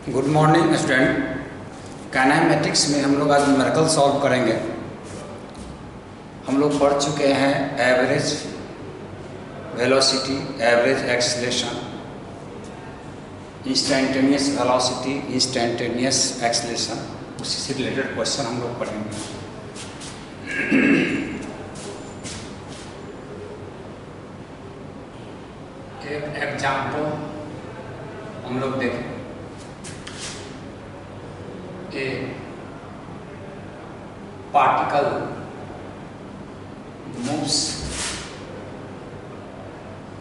Good morning student. Kinematics में हम लोग आज न्यूमेरिकल सॉल्व करेंगे। हम लोग पढ़ चुके हैं average velocity, average acceleration, instantaneous velocity, instantaneous acceleration. उसी से रिलेटेड क्वेश्चन हम लोग पढ़ेंगे। एक एग्जाम्पल हम लोग देखें। A particle moves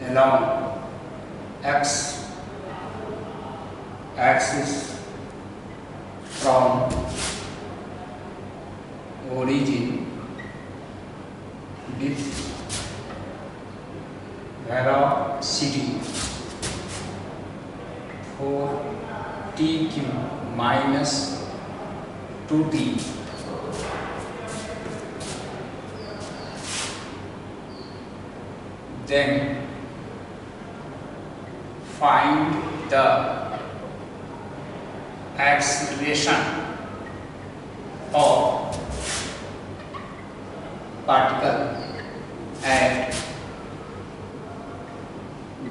along x axis from origin with velocity 4t³ minus 2t. Then find the acceleration of particle at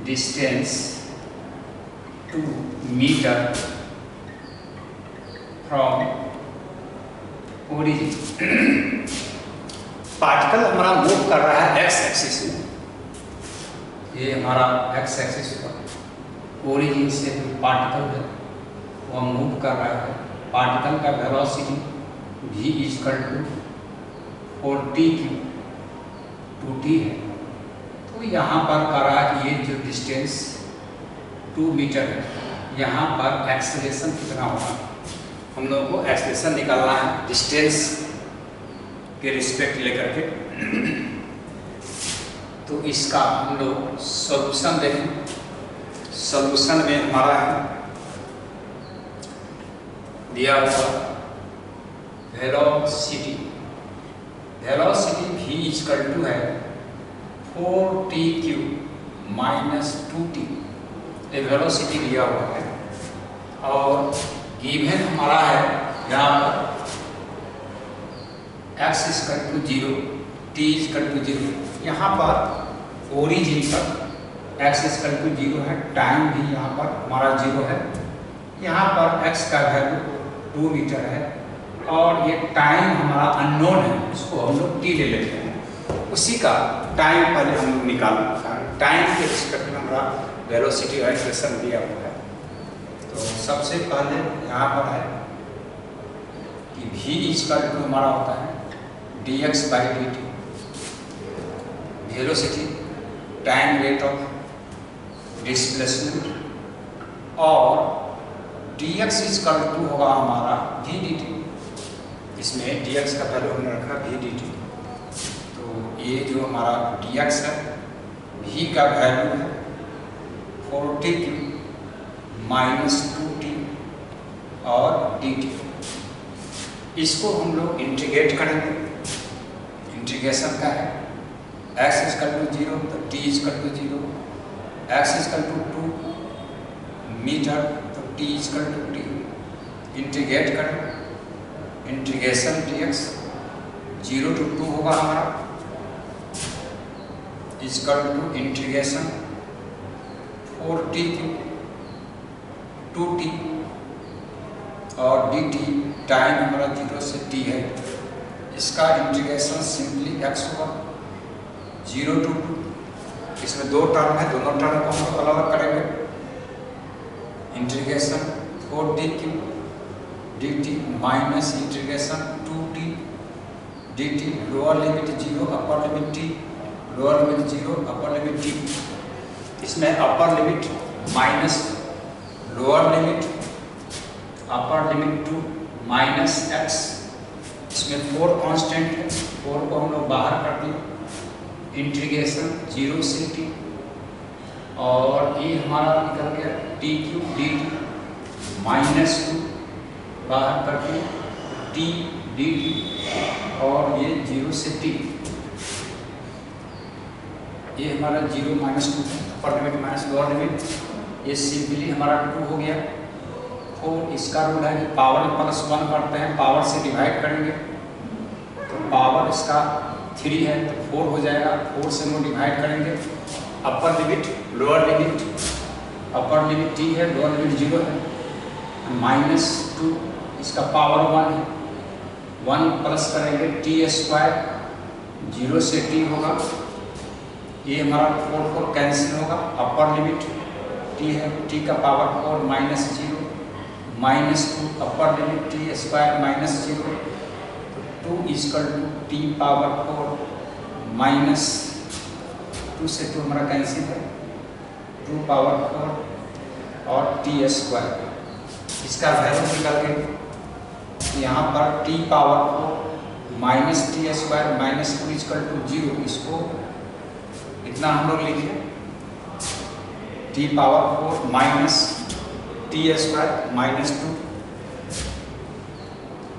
distance 2 meter from origin. Particle हमारा मूव कर रहा है एक्स एक्सिस में। ये हमारा एक्स एक्सिस पर ओरिजिन से जो पार्टिकल है वो मूव कर रहा है। पार्टिकल का velocity v equal to 4t³ 2t है। तो यहाँ पर कह रहा है कि ये जो डिस्टेंस 2 मीटर है, यहाँ पर एक्सेलरेशन कितना होगा। हम लोगों को एक्सेलरेशन निकालना है डिस्टेंस के रिस्पेक्ट लेकर के। तो इसका हम लोग सॉल्यूशन देखें। सॉल्यूशन में हमारा है दिया हुआ वेलोसिटी v इक्वल टू है 4t³ minus 2t। ये वेलोसिटी दिया हुआ है और गिवन हमारा है यहाँ पर x equal to 0, t equal to 0। यहाँ पर ओरिजिन पर x इक्वल टू 0 है, टाइम भी यहाँ पर हमारा 0 है। यहाँ पर x का वैल्यू 2 मीटर है और ये टाइम हमारा अननोन है, उसको हम लोग t ले लेते हैं। उसी का टाइम पहले हम लोग निकालना है। टाइम के रिस्पेक्ट में हमारा वेलोसिटी और एक्सेलरेशन दिया हुआ है। तो सबसे पहले यहाँ पर है कि v इक्वल टू हमारा होता है dx/dt, velocity, time rate of displacement, और dx इक्वल टू होगा हमारा v dt। इसमें dx का वैल्यू हमने रखा v dt। तो ये जो हमारा dx है, v का वैल्यू है 4t³ minus 2t और dt। इसको हम लोग इंटीग्रेट करेंगे। इंटीग्रेशन का है x इक्वल टू 0 तो t equal to 0, x equal to 2 metre तो t equal to t। Integrate करें। इंटीग्रेशन dx 0 to 2 होगा हमारा equal to integration 4t³ 2t और dt। टाइम हमारा 0 से t है। इसका इंटीग्रेशन सिंपली x होगा 0 to 2। इसमें दो टर्म है, दोनों टर्म को हम लोग अलग अलग करेंगे। Integration 4t³ dt minus integration 2t dt। Lower limit 0, upper limit t, lower limit 0, upper limit t। इसमें upper limit minus lower limit upper limit 2 minus x। इसमें 4 कांस्टेंट है, 4 को हम लोग बाहर कर दिए। इंटीग्रेशन 0 से t और ये हमारा निकल गया t³ dt माइनस 2 बाहर कर दिए t dt और ये 0 से t। ये हमारा 0 - 2 upper limit minus lower limit, ये सिंपली हमारा 2 हो गया। 4 इसका रूल है कि पावर में +1 करते हैं, पावर से डिवाइड करेंगे तो पावर इसका 3 है तो 4 हो जाएगा, 4 से हम डिवाइड करेंगे। Upper limit lower limit, upper limit t है, लोअर लिमिट 0 है, -2 इसका पावर 1 है, 1 प्लस करेंगे t², 0 से t होगा, ये हमारा 4 कैंसिल होगा। अपर लिमिट t है, t का पावर 4 -0, -2 अपर लिमिट t² -0 तो 2 = t पावर 4 -2 से 2 हमारा कैंसिल है, 2 पावर 4 और t²। इसका वैल्यू निकल के यहाँ पर t पावर 4 -t² -2 = 0, इसको इतना हम लोग लिखे t power 4 -t² -2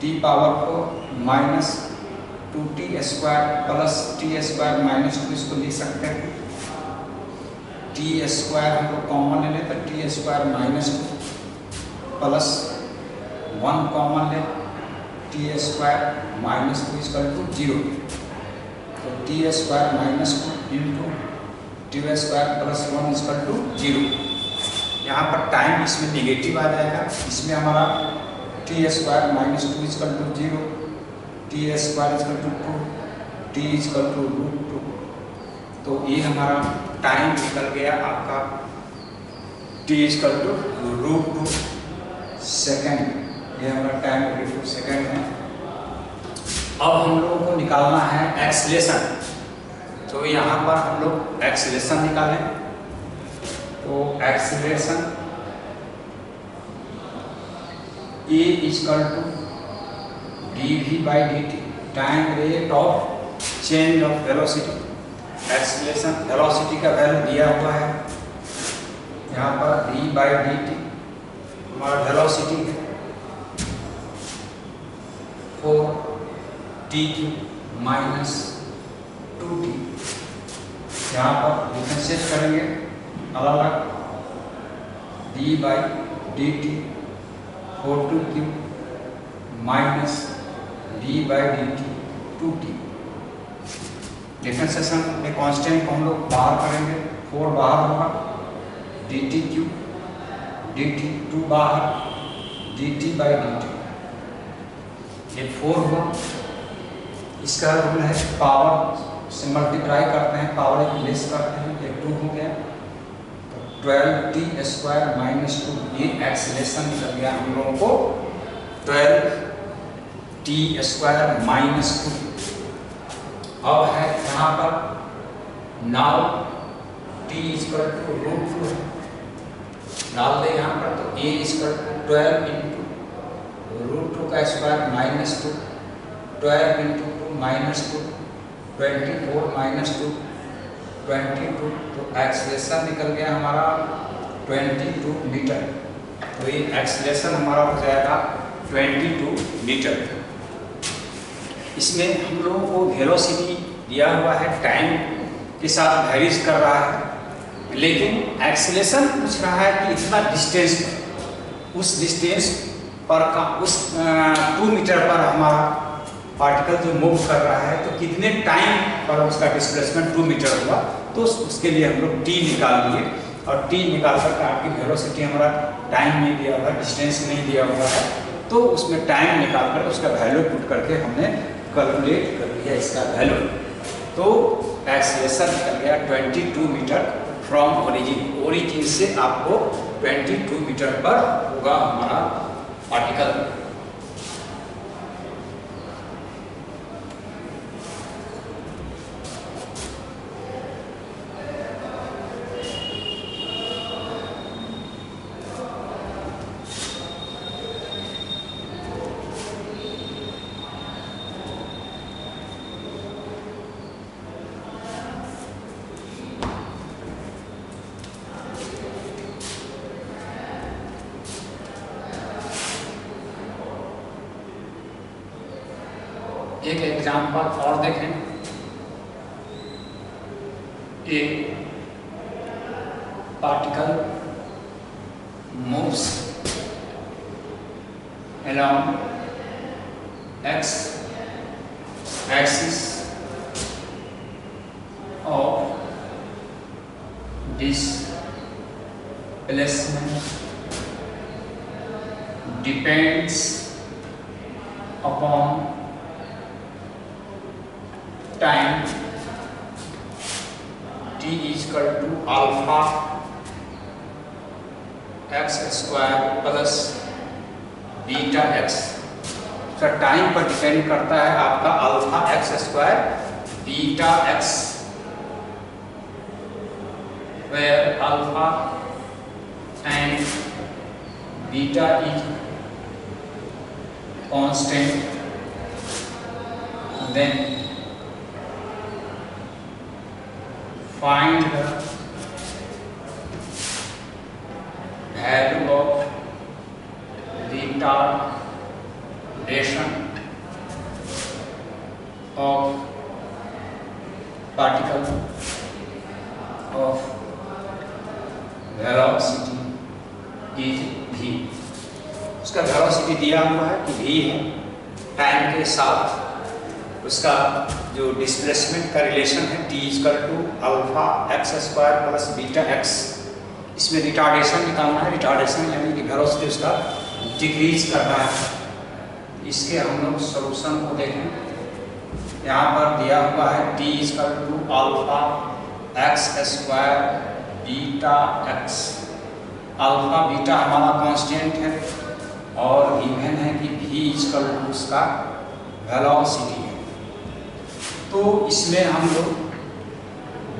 t power 4 -2t² plus t² -2 इसको लिख सकते हैं। t² हम लोग कॉमन ले लें तो t² -2 प्लस 1 कॉमन ले, t² -2 = 0 तो t² -2 इंटू t² प्लस 1 = 0। यहाँ पर टाइम इसमें नेगेटिव आ जाएगा, इसमें हमारा t² -2 = 0, t² = 2, t √2 तो ये हमारा टाइम निकल गया आपका t √2 सेकेंड, ये हमारा टाइम 2 सेकेंड है। अब हम लोगों को निकालना है एक्सीलरेशन, तो यहाँ पर हम लोग एक्सीलरेशन निकालें तो acceleration A = dv/dt time rate of change of velocity. Acceleration velocity का वैल्यू दिया हुआ है यहाँ पर v/dt हमारा वेलोसिटी है 4t³ -2t। यहाँ पर डिफरेंशिएट करेंगे अलग अलग, d/dt 4t³ -d/dt 2t। Differentiation में कांस्टेंट को हम लोग बाहर करेंगे, 4 बाहर होगा, dt³ dt 2 बाहर, dt/dt ये 4 हुआ। इसका रूल है पावर से मल्टीप्लाई करते हैं, पावर एक लेस करते हैं, ये 2 हो गया तो 12t² -2 ये एक्सीलरेशन निकल गया हम लोगों को 12t² -2। अब है यहाँ पर नाउ t √2 डाल दे यहाँ पर तो a = 12 इंटू √2 का स्क्वायर -2, 12 इंटू 2 -2 24 -2 22 तो एक्सीलरेशन निकल गया हमारा 22 मीटर। तो ये एक्सीलरेशन हमारा हो जाएगा 22 मीटर। इसमें हम लोगों को वेलोसिटी दिया हुआ है, टाइम के साथ वेरीज कर रहा है, लेकिन एक्सीलरेशन पूछ रहा है कि इतना डिस्टेंस, उस डिस्टेंस पर का उस 2 मीटर पर हमारा पार्टिकल जो मूव कर रहा है तो कितने टाइम पर उसका डिस्प्लेसमेंट 2 मीटर हुआ। तो उसके लिए हम लोग t निकाल लिए और t निकाल कर आपकी वेलोसिटी हमारा टाइम नहीं दिया हुआ, डिस्टेंस नहीं दिया हुआ है, तो उसमें टाइम निकाल कर उसका वैल्यू पुट करके हमने कैलकुलेट कर लिया इसका वैल्यू। तो एक्सीलरेशन निकल गया 22 मीटर फ्रॉम ओरिजिन, ओरिजिन से आपको 22 मीटर पर होगा हमारा पार्टिकल। एक एग्जाम्पल और देखें, ए particle moves along x axis of displacement depends upon time t is equal to alpha x square plus beta x। तो टाइम पर डिपेंड करता है आपका alpha x square beta x, where alpha and beta is constant, then find the value of retardation of particle of velocity is v। उसका velocity दिया हुआ है कि v है, टाइम के साथ उसका जो डिस्प्लेसमेंट का रिलेशन है t equal to alpha x square plus beta x. इसमें रिटार्डेशन निकालना है, रिटार्डेशन यानी कि वेलोसिटी उसका डिक्रीज करना है। इसके हम लोग सॉल्यूशन को देखें। यहाँ पर दिया हुआ है t equal to alpha x square beta x. Alpha beta हमारा कांस्टेंट है और गिवन है कि v इक्वल टू उसका वेलोसिटी है। तो इसमें हम लोग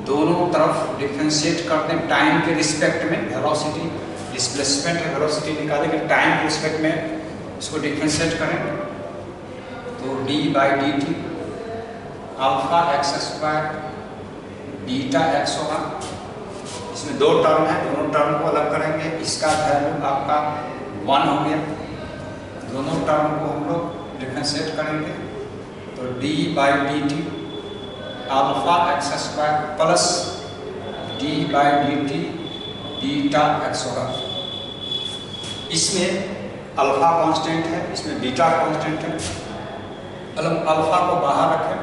दोनों तरफ डिफरेंशिएट करते हैं। टाइम के रिस्पेक्ट में वेलोसिटी, डिस्प्लेसमेंट है, वेलोसिटी निकालेंगे, टाइम के रिस्पेक्ट में इसको डिफरेंशिएट करेंगे। तो d by d T alpha x square beta x होगा। इसमें दो टर्म है, दोनों टर्म को अलग करेंगे। इसका वैल्यू आपका 1 हो गया। दोनों टर्म को हम लोग डिफरेंशिएट करेंगे तो d by d T alpha x square plus d by d T beta x होगा। इसमें अल्फा कांस्टेंट है, इसमें बीटा कांस्टेंट है। अल्फा को बाहर रखें,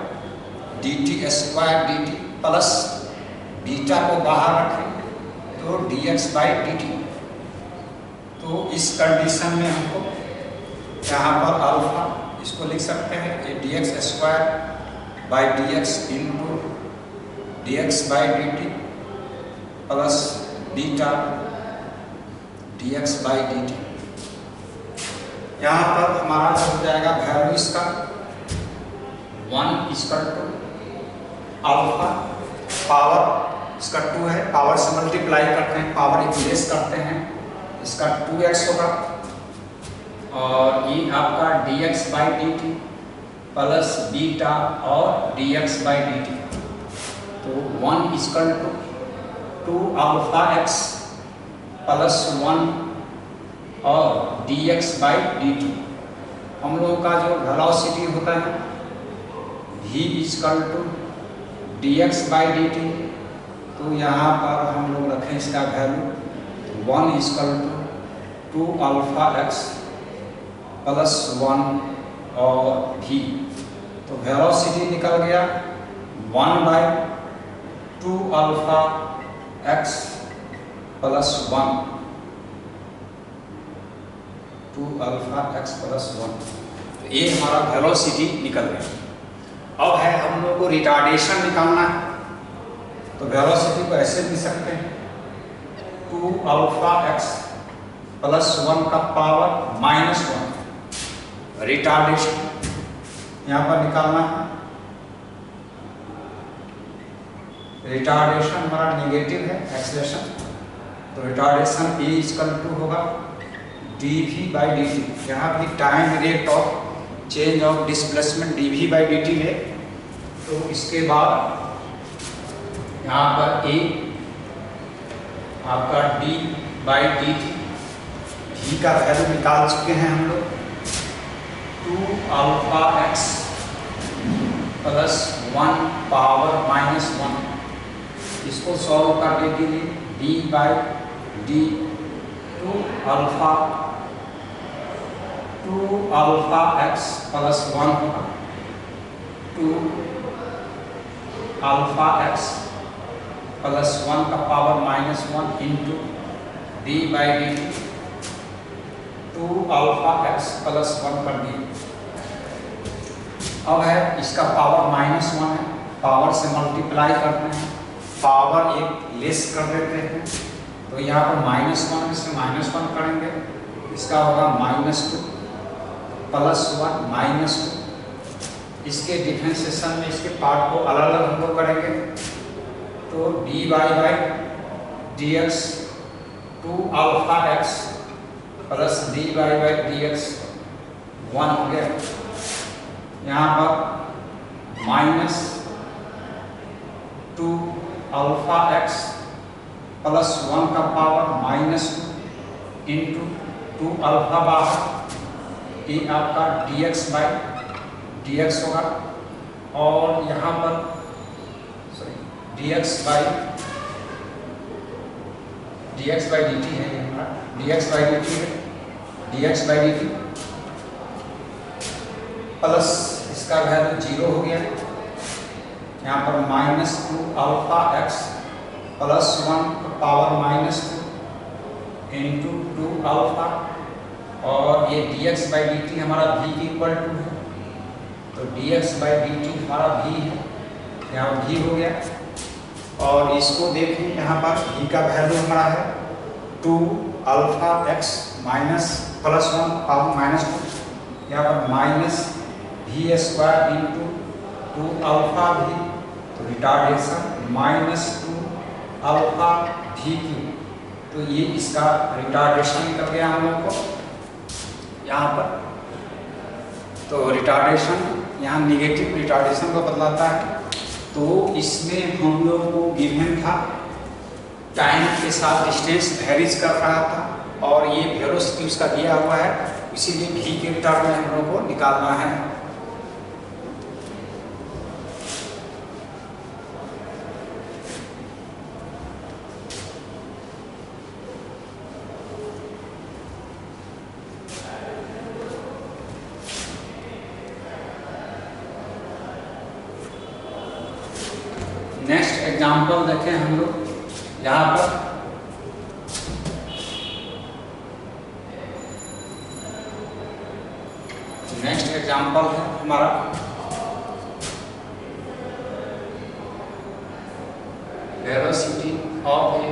D T square D t plus beta को बाहर रखें तो dx बाई डी टी। तो इस कंडीशन में हमको यहाँ पर अल्फा इसको लिख सकते हैं कि dx square by D x into D x by d t plus beta D x by d T. यहाँ पर हमारा हो जाएगा वैल्यू इसका 1 इक्वल टू अल्फा, पावर इसका 2 है, पावर से मल्टीप्लाई करते हैं, पावर रिप्लेस करते हैं, इसका 2x होगा और ये आपका dx by d t plus beta और dx बाई डी टी। तो 1 equal to 2 alpha x plus 1 और dx बाई डी टी। हम लोगों का जो वेलोसिटी होता है v equal to dx by d t. तो यहाँ पर हम लोग रखें इसका value 1 equal to 2 alpha x plus 1 और v। तो वेलोसिटी निकल गया 1 by 2 alpha x plus 1, 2 alpha x plus 1। तो ये हमारा वेलोसिटी निकल गया। अब है हम लोग को रिटार्डेशन निकालना है। तो वेलोसिटी को ऐसे लिख सकते हैं 2 अल्फा एक्स प्लस 1 का पावर -1। रिटार्डेशन यहाँ पर निकालना है। रिटार्डेशन हमारा नेगेटिव है, एक्सेलरेशन। तो रिटार्डेशन ए इक्वल टू होगा dv बाई डी टी। यहाँ भी time rate of change of displacement dv by d T है। तो इसके बाद यहाँ पर a आपका d by d T, v का वैल्यू निकाल चुके हैं हम लोग 2 अल्फा एक्स प्लस 1 पावर -1। इसको सॉल्व करने के लिए d by D 2 alpha 2 alpha x plus 1 होगा 2 अल्फा एक्स प्लस 1 का power -1 into D by d T 2 alpha x plus 1 कर दिए। अब है इसका पावर -1 है, पावर से मल्टीप्लाई करते हैं, पावर एक लेस कर देते हैं, तो यहाँ पर -1 से -1 करेंगे, इसका होगा -2 प्लस 1 -2। इसके डिफरेंशिएशन में इसके पार्ट को अलग अलग हम लोग करेंगे, तो D by D x 2 alpha x plus D by D x 1 हो गया। यहाँ पर -2 अल्फा एक्स प्लस 1 का पावर -2 इंटू 2 अल्फा बाहर, ये आपका dx बाई dx होगा, और यहाँ पर dx बाई dt है, ये हमारा dx बाई dt है, dx बाई dt प्लस इसका वैल्यू 0 हो गया। यहाँ पर -2 अल्फा एक्स प्लस 1 का पावर -2 इंटू 2 अल्फा, और ये dx बाई dt हमारा v के इक्वल टू है, तो dx बाई dt हमारा v है, यहाँ v हो गया। और इसको देखिए यहाँ पर v का वैल्यू हमारा है 2 alpha x minus plus 1 power -2, यहाँ पर minus v square into 2 alpha v, तो रिटार्डेशन -2 अल्फा v की, तो ये इसका रिटार्डेशन निकल गया हम लोग को यहाँ पर। तो रिटार्डेशन यहाँ निगेटिव रिटार्डेशन को बतलाता है। तो इसमें हम लोग को गिवन था टाइम के साथ डिस्टेंस वेरीज कर रहा था, और ये वेलोसिटी उसका दिया हुआ है, इसीलिए v के रिटार्ड में हम लोग को निकालना है। नेक्स्ट एग्जाम्पल देखें हम लोग यहाँ पर, नेक्स्ट एग्जाम्पल है हमारा velocity of A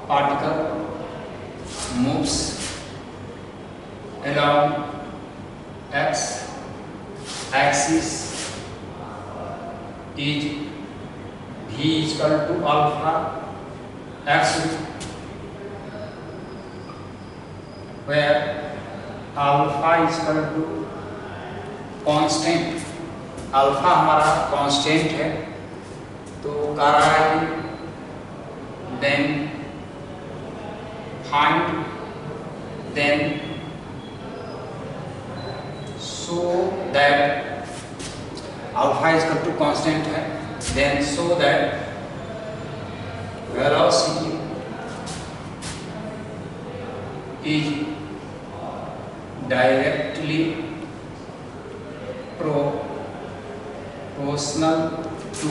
particle moves along x axis is v equal to alpha x, where alpha is equal to constant, alpha हमारा कांस्टेंट है, तो कह रहा है कि then find then so that alpha is equal to constant है, then so that velocity is directly proportional to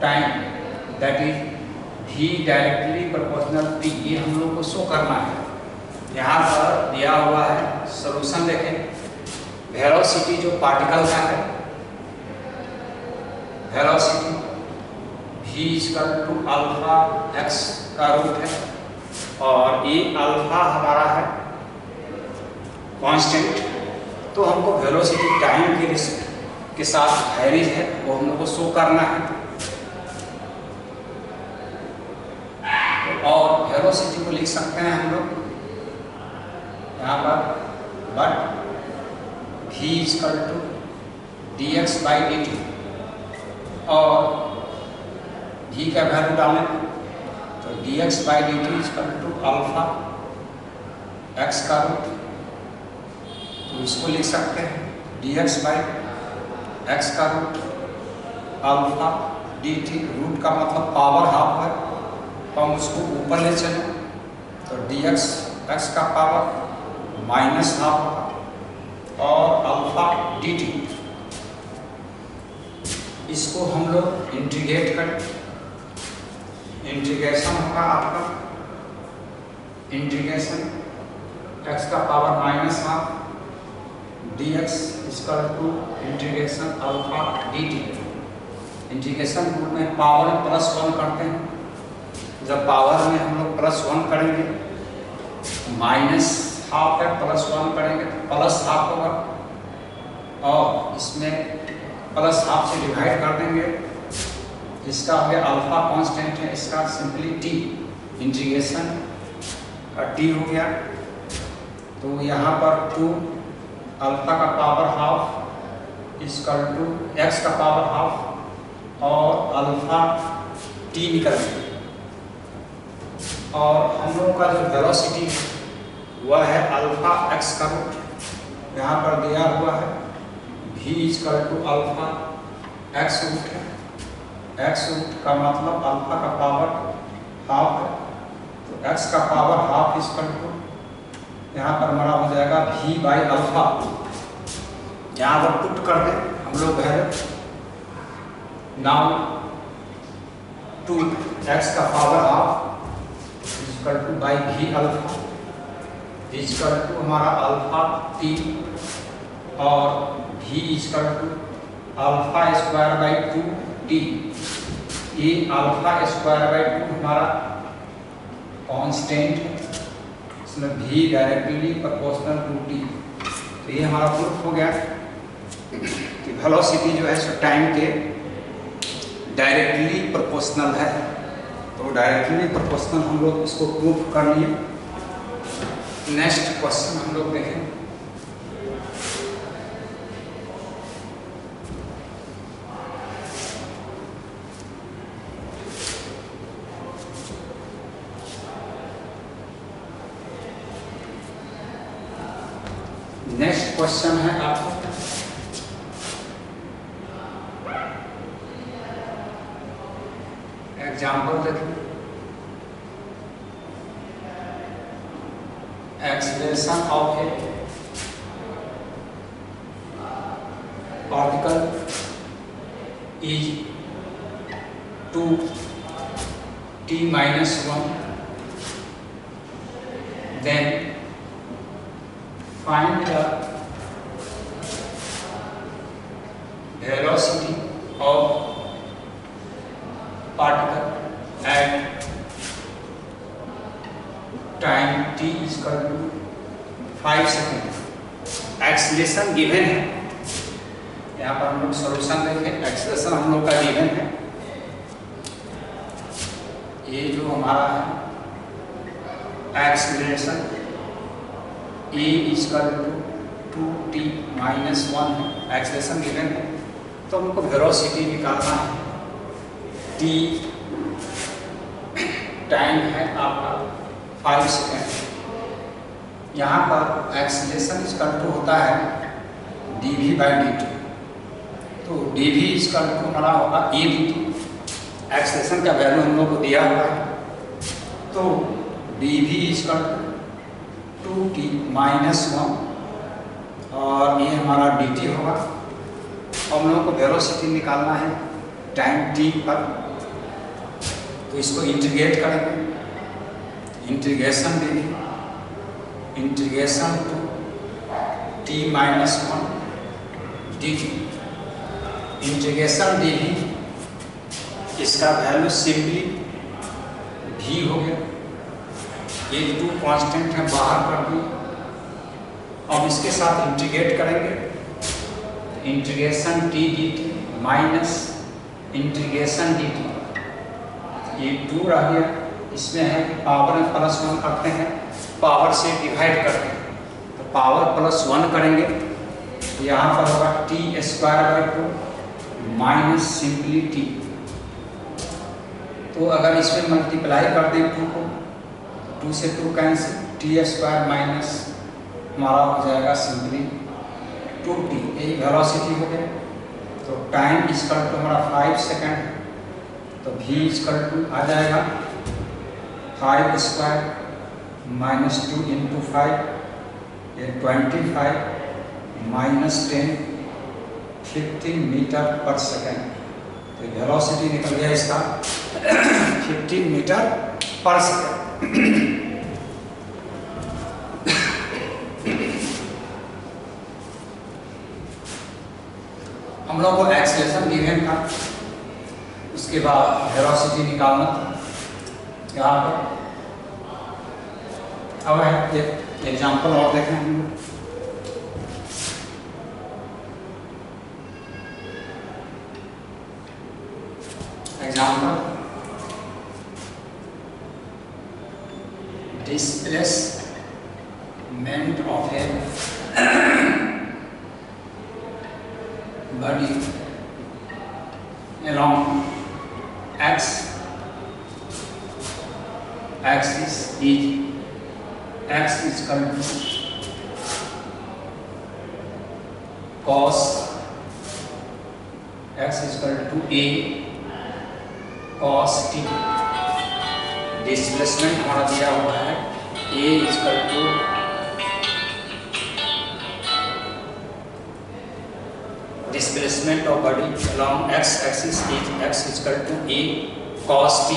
time, that is v directly proportional to, ये हम लोग को शो करना है। यहाँ पर दिया हुआ है सॉल्यूशन देखें, वेलोसिटी जो पार्टिकल का है, velocity v equal to alpha x का रूट है, और ये अल्फा हमारा है कांस्टेंट, तो हमको वेलोसिटी टाइम के साथ वेरीज है, वो हम लोग को शो करना है। और वेलोसिटी को लिख सकते हैं हम लोग यहाँ पर, but v equal to dx by dt, और v का वैल्यू डालें तो dx by dt equal to alpha x का रूट, तो इसको लिख सकते हैं dx बाई x का रूट अल्फा dt, रूट का मतलब पावर हाफ है, तो हम उसको ऊपर ले चलें तो dx एक्स का पावर माइनस हाफ होगा और अल्फा डी टी। इसको हम लोग इंटीग्रेट करें, इंटीग्रेशन होगा आपका इंटीग्रेशन एक्स का power minus half d x equal to integration alpha d t. Integration रूप में पावर में प्लस वन करते हैं। जब पावर में हम लोग प्लस वन करेंगे, माइनस हाफ है प्लस वन करेंगे तो प्लस हाफ होगा और इसमें प्लस हाफ से डिवाइड कर देंगे। इसका हो गया अल्फा कांस्टेंट है, इसका सिंपली टी, इंटीग्रेशन का टी हो गया। तो यहाँ पर 2 अल्फा का power half equal to x का पावर हाफ और अल्फा टी निकल गया। और हम लोगों का जो वेलोसिटी वह है अल्फा एक्स का रूट यहाँ पर दिया हुआ है, v equal to alpha x root है। एक्स रूट का मतलब अल्फा का पावर हाफ है, तो एक्स का पावर हाफ इक्वल टू यहाँ पर हमारा हो जाएगा v बाई अल्फा। यहाँ पर पुट कर दे हम लोग है नाउ 2 एक्स का power half equal to by v alpha equal to हमारा अल्फा टी और v equal to alpha square by 2 t. ये अल्फा स्क्वायर बाई 2 हमारा कांस्टेंट है, इसमें v directly proportional to t. तो ये हमारा प्रूफ हो गया कि वेलोसिटी जो है सो टाइम के डायरेक्टली प्रोपोर्शनल है। तो डायरेक्टली प्रोपोर्शनल हम लोग इसको प्रूफ कर लिए। नेक्स्ट क्वेश्चन हम लोग देखें। नेक्स्ट क्वेश्चन है आपका एग्जाम्पल देखिए। Acceleration of A particle is 2t-1, then find the velocity of particle at time t equal to 5 second. Acceleration given है, यहाँ पर हम लोग सॉल्यूशन देखें। एक्सीलरेशन हम लोग का गिवन है, ये जो हमारा है acceleration a equal to 2t-1 है, एक्सीलरेशन गिवन है। तो हमको वेलोसिटी निकालना है। t टाइम है आपका 5 सेकेंड। यहाँ पर एक्सीलरेशन इक्वल टू होता है dv बाई dt। तो dv इक्वल टू हमारा होगा a dt। एक्सीलरेशन का वैल्यू हम लोग को दिया हुआ है, तो dv इक्वल टू 2t-1 और ये हमारा dt होगा। हम लोगों को वेलोसिटी निकालना है टाइम t पर, तो इसको इंटीग्रेट करेंगे। Integration dv integration to t-1 dt। Integration dv इसका वैल्यू सिंपली v हो गया। ये 2 कांस्टेंट है, बाहर कर दी। अब इसके साथ इंटीग्रेट करेंगे। Integration t dt minus integration dt, ये 2 रह गया। इसमें है कि पावर में प्लस 1 करते हैं, पावर से डिवाइड करते हैं, तो पावर प्लस 1 करेंगे। यहाँ पर होगा t square by 2 minus simply t। तो अगर इसमें मल्टीप्लाई कर दें 2 को, 2 से 2 कैंसिल, t स्क्वायर माइनस हमारा हो जाएगा सिंपली 2t। यही वेलोसिटी हो गया। तो टाइम इक्वल टू हमारा 5 सेकेंड, तो v इक्वल टू आ जाएगा 5 स्क्वायर -2 इंटू 5 ये 25 -10 15 मीटर पर सेकेंड। तो वेलोसिटी निकल गया इसका 15 मीटर पर सेकेंड। हम लोग को एक्सेलरेशन गिवन था, उसके बाद वेलोसिटी निकालना था। यहाँ पर अब है एक एग्जाम्पल और देखें हम लोग। Example displacement of A body along axis is x is equal to cos x is equal to a cos t। Displacement हमारा दिया हुआ है a is equal to displacement of body along x axis is x is equal to a cos t।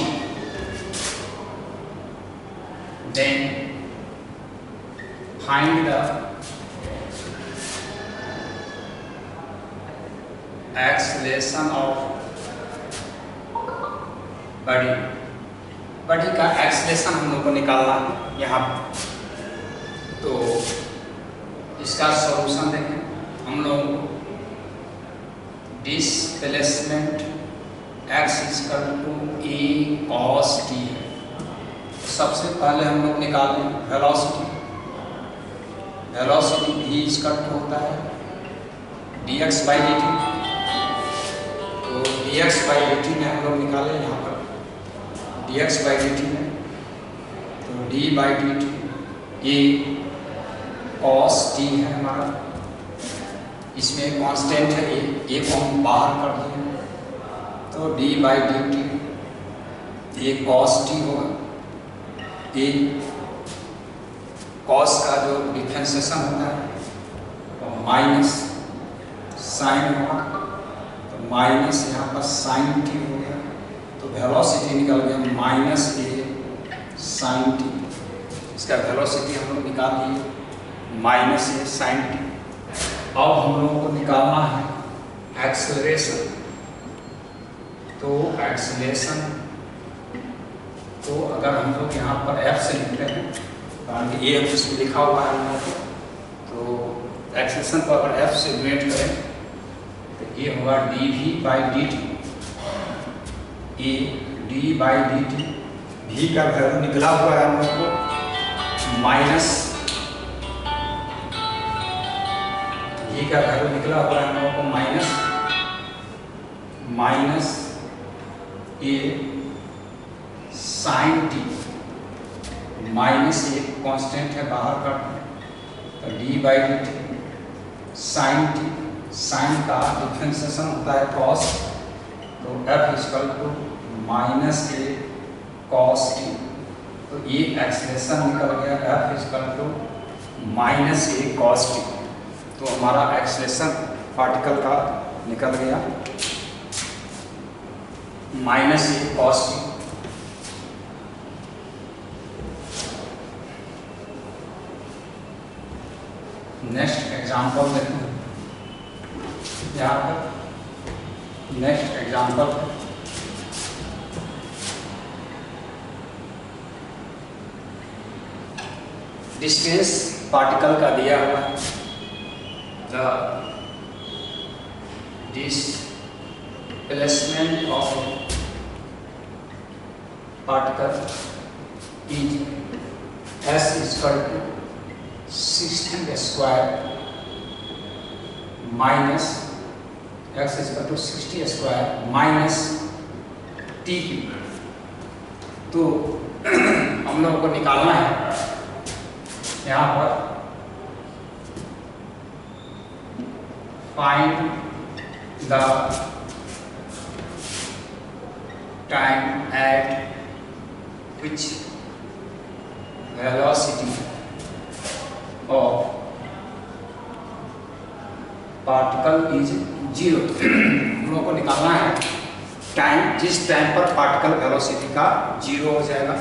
Then find the acceleration of body। Body का acceleration हम लोग को निकालना है यहाँ पर। तो इसका सॉल्यूशन देखें हम लोग। Displacement x is equal to a cos t है। सबसे पहले हम लोग निकाल लें velocity. Velocity v is equal to होता है dx बाई dt। तो dx बाई dt में हम लोग निकाले यहाँ पर dx बाई dt में, तो d by dt a cos t है हमारा। इसमें कांस्टेंट है a को हम बाहर कर दिए, तो d by d T a cos t होगा। a cos का जो डिफरेंशिएशन होता है तो माइनस साइन होगा, तो माइनस यहाँ पर साइन t हो गया। तो वेलोसिटी निकल गया माइनस a साइन t। इसका वेलोसिटी हम लोग निकाल दिए माइनस a साइन t। अब हम लोगों को निकालना है एक्सेलरेशन। तो एक्सेलरेशन तो अगर हम लोग यहाँ पर f से लिखते हैं, कारण कि a इसमें लिखा हुआ है हम लोग को, तो एक्सेलरेशन को अगर f से यूनिट करें तो ये होगा dv by d T. A d by d T, v का वैल्यू निकला हुआ है हम लोग को माइनस, v का वैल्यू निकला हुआ है हम लोग को minus a sine t. Minus a constant है बाहर का, तो d by d t sine t. Sine का डिफरेंशिएशन होता है cos, तो f is equal to minus a cos t। तो ये एक्सेलरेशन निकल गया f is equal to minus a cos t। तो हमारा एक्सेलरेशन पार्टिकल का निकल गया minus a cos t। Next example देखते हैं यहाँ पर। नेक्स्ट एग्जाम्पल डिस्टेंस पार्टिकल का दिया हुआ है। The displacement of particle is s is equal to 60 square minus x is equal to 60 square minus t। तो हम लोगों को निकालना है यहाँ पर find the time at which velocity of particle is 0। हम लोगों को निकालना है टाइम, जिस टाइम पर पार्टिकल वेलोसिटी का 0 हो जाएगा।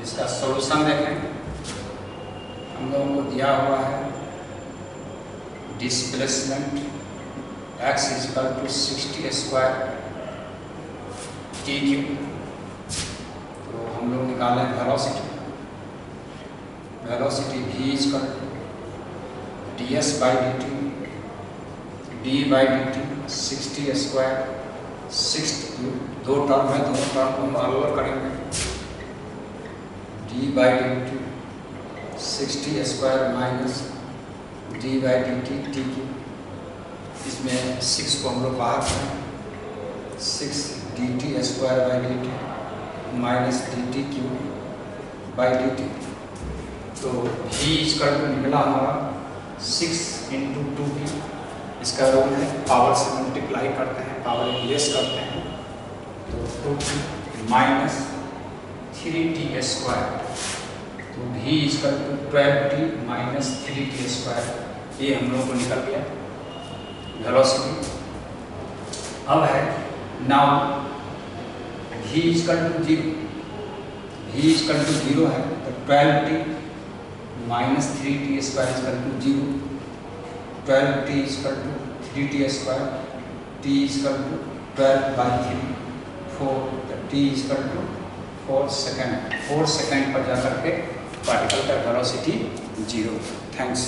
इसका सॉल्यूशन देखें, हम लोगों को दिया हुआ है डिस्प्लेसमेंट x = 60² t³। तो हम लोग निकालें वेलोसिटी v = ds/dt d/dt 60², 6 दो टर्म है, दोनों टर्म को हम अलग करेंगे। d/dt 60² minus d/dt t³। इसमें 6 को हम लोग बाहर करें, 6 dt²/dt माइनस dt³/dt। तो v = निकला हमारा 6 × 2t। इसका रूल है पावर से मल्टीप्लाई करते हैं, पावर लेस करते हैं, तो 2t माइनस 3t²। तो v = 12t माइनस 3t²। ये हम लोगों को निकल गया वेलोसिटी। अब है नाउ v = 0 है, तो 12t minus 3t² = 0, 12t = 3t², t = 12/3, 4, t = 4 second. 4 second पर जाकर के पार्टिकल का वेलोसिटी 0। थैंक्स।